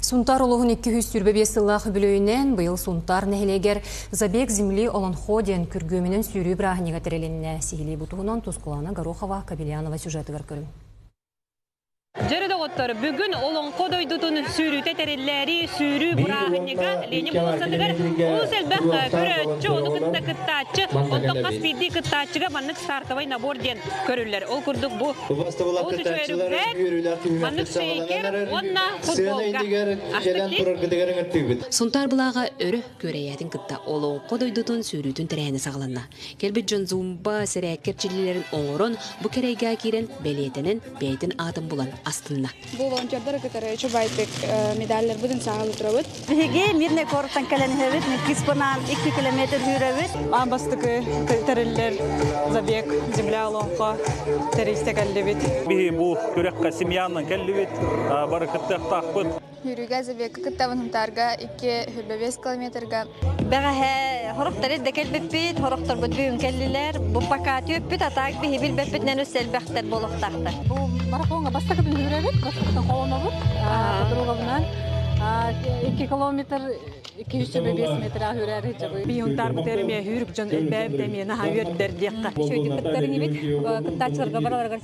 Сунтар олығын 200 сүрбебе сыллағы бүлөйінен бұйыл сунтар нәхелегер забег земли олонходен күргөмінің сүйрі бірағынеға тіреленіне сихили бұтығынан Тускулана Горохова Кабелянова сюжеті көркірін. Жарыда оттар бүгін олон қодойдутун сүйрүте терелләри сүйрү бурагынника лени болсадыгар ол сәлбәк көрөтчү оны кыттачы онтон каспиди кыттачыга маннык стартовый набор ден көрүлләр. Ол курдук бу. Маннык сейкер онна футболга. Сунтар булага өрө көрәятин кытта олон қодойдутун сүйрүтүн терәне сагланна. Келбит жон зумба сәрәккерчилерин оңорон бу керейга кирен белетенен бейтин атым булан астынна. Бұл волонтердар кытары чубайтык медальлер будын сағалы тұрабыт. Биге мирне корттан каленхевит, киспонан 2 километр хүрәбит. Амбастыкы тереллер забег земля олонко теристе каллебит. Биги бу көрәккә семьянын каллебит, бары кыттак тақпыт. Юрюга забег кыттабын хымтарга 2,5 километрга. Бәгә хорыктар да келбеппит, хорыктар бу бүгүн келлилер. Бу пакат өппит атак биги билбеппитнен өсселбәхтер болуктактар. Бу марафонга бастакы жүрәбит, бастакы колонабыт. Другабынан 2 километр 205 метр хүрәре жабы. Бийонтар бу тереме хүрүк жон элбәп деме на хавер дердекка. Шөйдүк кыттарын бит, кыттачыларга бараларга.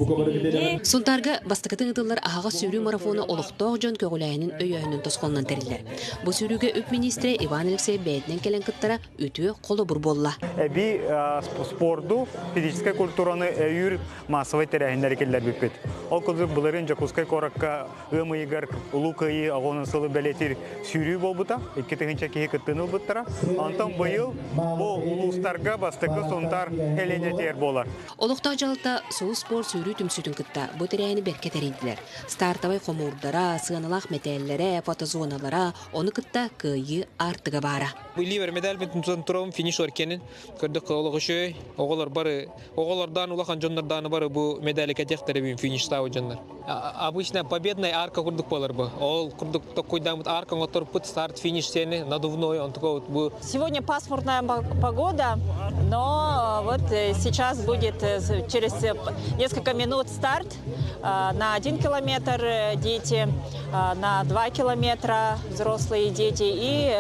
Сунтарга бастакытын ытыллар ага сүйрүү марафону олуктоо жон көгүләйнин өйөһүнүн тосконунан терилер. Бу сүйрүүгө үп министри Иван Алексей Бейтнен келен кыттара үтүө колу бур болла. Би спорту, физическая культураны юр массовый терәһендәр келләр бит. Ол кызы буларын жакускай коракка ымыйгар улукайы агонын сылы белетир сүйрүү болбута. 2-нче кыттыны буттара. Антон быйыл бу улустарга бастакы Сунтар эленетер болар. Олуктоо жалта сул спорт сүйрүү түмсүтүн кытта бу терәни берке теринтилер. Стартовый комурдара, сыналак метеллере, фотозоналара, оны кытта кыйы артыга бара. Бу ливер медаль битен турам финиш оркенин көрдүк олугушы оголор бары оголордан улахан жоннордан бары бу медаль катектери бин финиш стау жоннор. Обычно победная арка курдук болар бу. Ол курдук токуйдан арка оторпут старт финиш сени надувной он такой бу. Сегодня пасмурная погода, но вот сейчас будет через несколько минут старт на 1 километр дети, на 2 километра взрослые дети и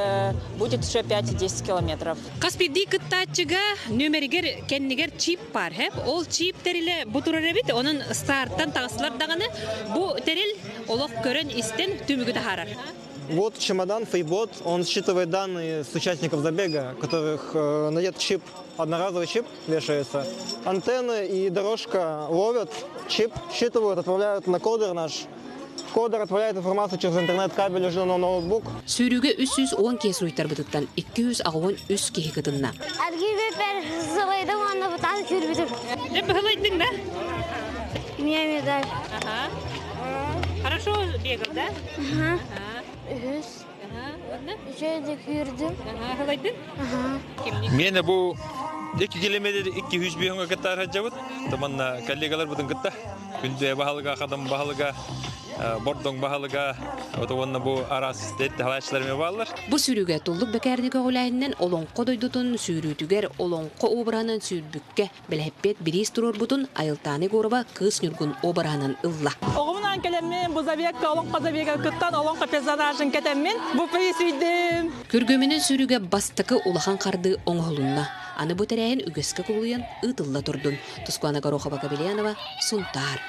будет еще 5-10 километров. Каспиди кыттачыга нөмеригер кеннигер чип бар хеп. Ол чип териле бутурарабит, onun старттан тагыслар даганы бу терил олох көрөн истен түмүгү харар. Вот чемодан Фейбот, он считывает данные с участников забега, которых надет чип, одноразовый чип вешается. Антенны и дорожка ловят, чип считывают, отправляют на кодер наш. Кодер отправляет информацию через интернет-кабель уже на ноутбук. Сүйрүүгө 310 кес уйттар бытыттан 210 үс кеһи кытынна. Аргибепер зылайдым, аны бутан сүрбүдүр. Быһылайдың да? Мне медаль. Хорошо бегал, да? Үз. Жөйдік үрдім. Быһылайдың? Мене бу 2 километр 200 бейонга кыттар жабыт. Таманна коллегалар бутын кытта. Күндө баһалыга кадам баһалыга бордоң баһалыга отогонна бу арас детте халачларым баллар. Бу сүйрүүгө туллук бекердиге гөлайнен олонко дойдутун сүйрүүтүгер олонко обранын сүйрбүкке белеппет бирис турор бутун айылтаны гороба кыз нүргүн обранын ылла. Огумнан келеммен бу забегка олонко забега кыттан олонко персонажын кетеммен бу присүйдүм. Күргөмүнүн сүйрүүгө бастыкы улахан карды оңолунна. Аны бу терәйин үгөскө кулуян ытылла турдун. Тускулана Горохова Кабелянова, Сунтар.